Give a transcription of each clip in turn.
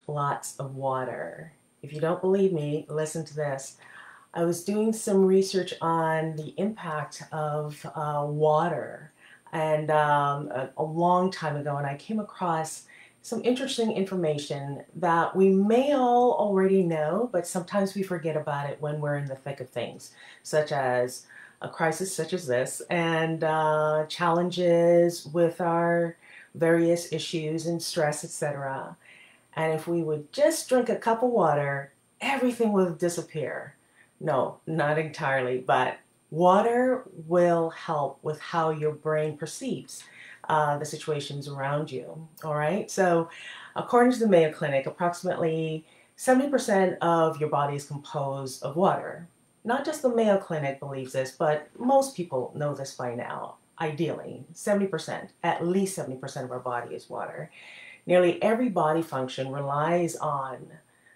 Lots of water. If you don't believe me, listen to this. I was doing some research on the impact of water and a long time ago, and I came across some interesting information that we may all already know, but sometimes we forget about it when we're in the thick of things, such as a crisis such as this, and challenges with our various issues and stress, etc. And if we would just drink a cup of water, everything would disappear. No, not entirely, but water will help with how your brain perceives the situations around you. All right. So, according to the Mayo Clinic, approximately 70% of your body is composed of water. Not just the Mayo Clinic believes this, but most people know this by now. Ideally, 70%, at least 70% of our body is water. Nearly every body function relies on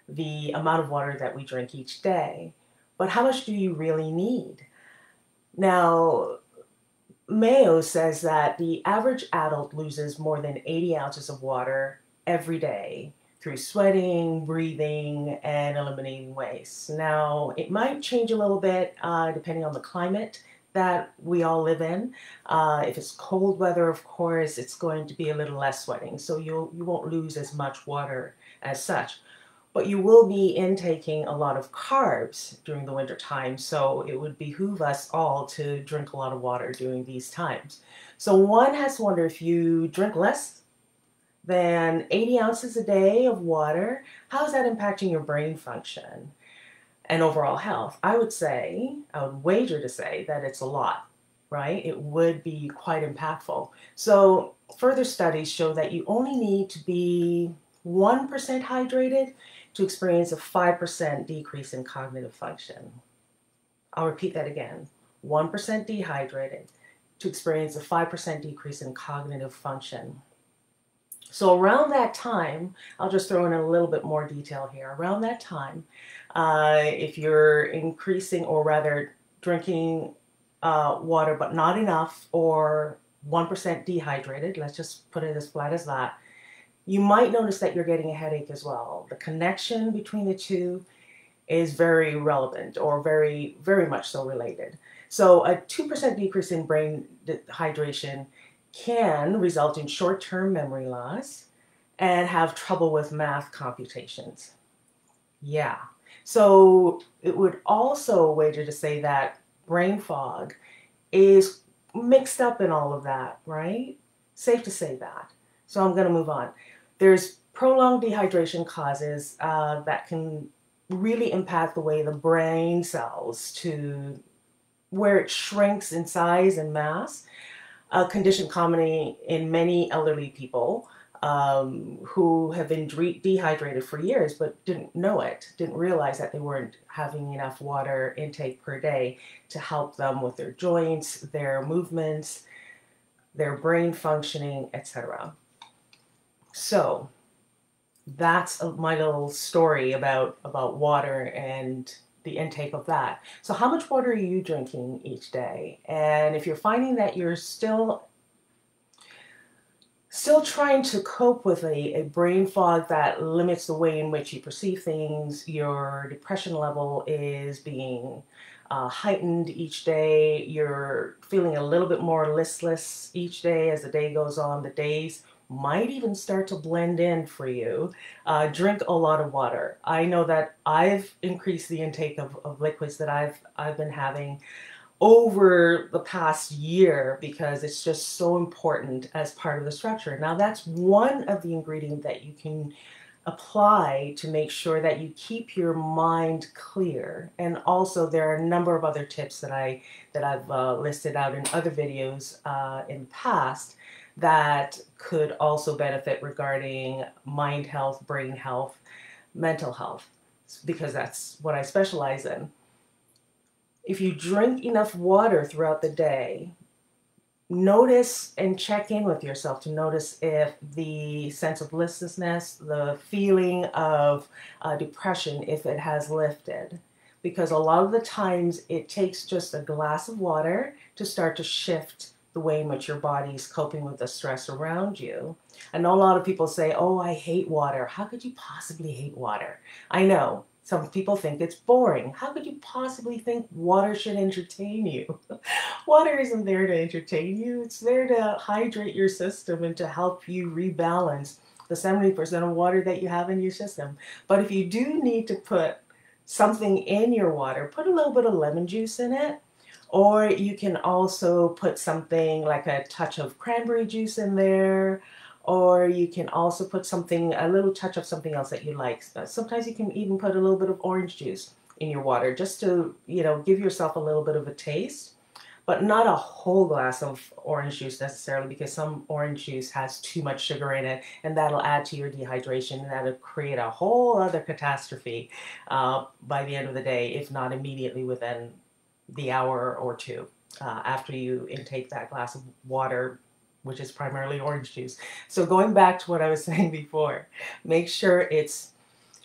the amount of water that we drink each day. But how much do you really need? Now, Mayo says that the average adult loses more than 80 ounces of water every day through sweating, breathing, and eliminating waste. Now, it might change a little bit depending on the climate that we all live in. If it's cold weather, of course, it's going to be a little less sweating, so you won't lose as much water as such. But you will be intaking a lot of carbs during the winter time, so it would behoove us all to drink a lot of water during these times. So one has to wonder, if you drink less than 80 ounces a day of water, how is that impacting your brain function and overall health? I would wager to say that it's a lot, right? It would be quite impactful. So further studies show that you only need to be 1% hydrated to experience a 5% decrease in cognitive function. I'll repeat that again. 1% dehydrated to experience a 5% decrease in cognitive function. So around that time, I'll just throw in a little bit more detail here. Around that time, if you're increasing, or rather drinking water but not enough, or 1% dehydrated, let's just put it as flat as that, you might notice that you're getting a headache as well. The connection between the two is very relevant, or very, very much so related. So a 2% decrease in brain hydration can result in short-term memory loss and have trouble with math computations. Yeah. So it would also wager to say that brain fog is mixed up in all of that, right? Safe to say that. So I'm going to move on. There's prolonged dehydration causes that can really impact the way the brain cells, to where it shrinks in size and mass, a condition commonly in many elderly people who have been dehydrated for years but didn't know it, didn't realize that they weren't having enough water intake per day to help them with their joints, their movements, their brain functioning, etc. So that's my little story about water and the intake of that. So how much water are you drinking each day? And if you're finding that you're still trying to cope with a brain fog that limits the way in which you perceive things, your depression level is being heightened each day, you're feeling a little bit more listless each day as the day goes on, the days might even start to blend in for you, drink a lot of water. I know that I've increased the intake of liquids that I've been having over the past year, because it's just so important as part of the structure. Now, that's one of the ingredients that you can apply to make sure that you keep your mind clear. And also there are a number of other tips that I've listed out in other videos in the past that could also benefit regarding mind health, brain health, mental health, because that's what I specialize in. If you drink enough water throughout the day, notice and check in with yourself to notice if the sense of listlessness, the feeling of depression, if it has lifted. Because a lot of the times it takes just a glass of water to start to shift the way in which your body is coping with the stress around you. I know a lot of people say, oh, I hate water. How could you possibly hate water? I know. Some people think it's boring. How could you possibly think water should entertain you? Water isn't there to entertain you. It's there to hydrate your system and to help you rebalance the 70% of water that you have in your system. But if you do need to put something in your water, put a little bit of lemon juice in it. Or you can also put something like a touch of cranberry juice in there. Or you can also put something, a little touch of something else that you like. Sometimes you can even put a little bit of orange juice in your water just to, give yourself a little bit of a taste. But not a whole glass of orange juice necessarily, because some orange juice has too much sugar in it, and that'll add to your dehydration, and that'll create a whole other catastrophe by the end of the day, if not immediately within the hour or two after you intake that glass of water, which is primarily orange juice. So going back to what I was saying before, make sure it's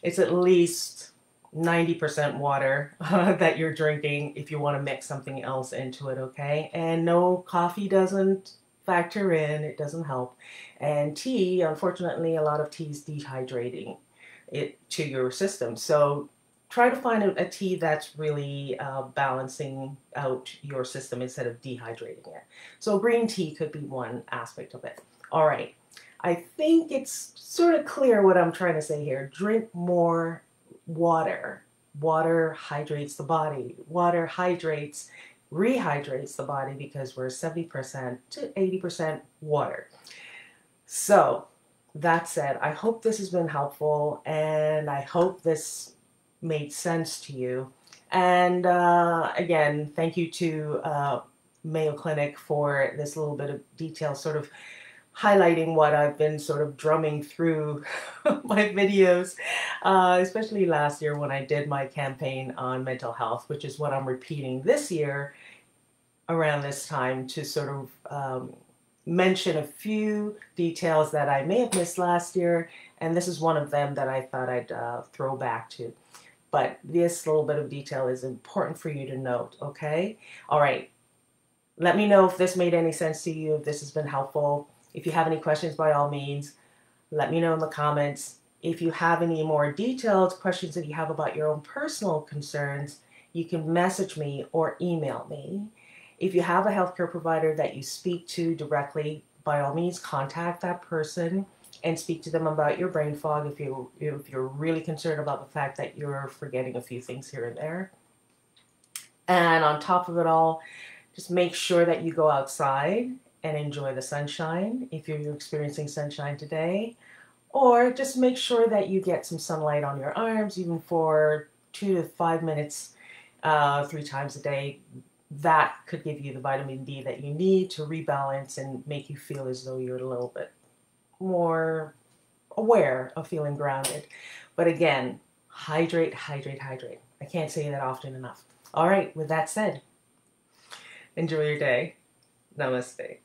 at least 90% water that you're drinking if you want to mix something else into it, okay? And no, coffee doesn't factor in, it doesn't help. And tea, unfortunately, a lot of tea is dehydrating it to your system. So try to find a tea that's really balancing out your system instead of dehydrating it. So green tea could be one aspect of it. All right, I think it's sort of clear what I'm trying to say here. Drink more water. Water hydrates the body. Water rehydrates the body, because we're 70% to 80% water. So that said, I hope this has been helpful, and I hope this made sense to you. And again, thank you to Mayo Clinic for this little bit of detail, sort of highlighting what I've been sort of drumming through my videos, especially last year when I did my campaign on mental health, which is what I'm repeating this year around this time, to sort of mention a few details that I may have missed last year, and this is one of them that I thought I'd throw back to. But this little bit of detail is important for you to note, okay? All right, let me know if this made any sense to you, if this has been helpful. If you have any questions, by all means, let me know in the comments. If you have any more detailed questions that you have about your own personal concerns, you can message me or email me. If you have a healthcare provider that you speak to directly, by all means, contact that person and speak to them about your brain fog if you're really concerned about the fact that you're forgetting a few things here and there. And on top of it all, just make sure that you go outside and enjoy the sunshine if you're experiencing sunshine today, or just make sure that you get some sunlight on your arms, even for 2 to 5 minutes 3 times a day. That could give you the vitamin D that you need to rebalance and make you feel as though you're a little bit more aware of feeling grounded. But again, hydrate, hydrate, hydrate. I can't say that often enough. All right, with that said, enjoy your day. Namaste.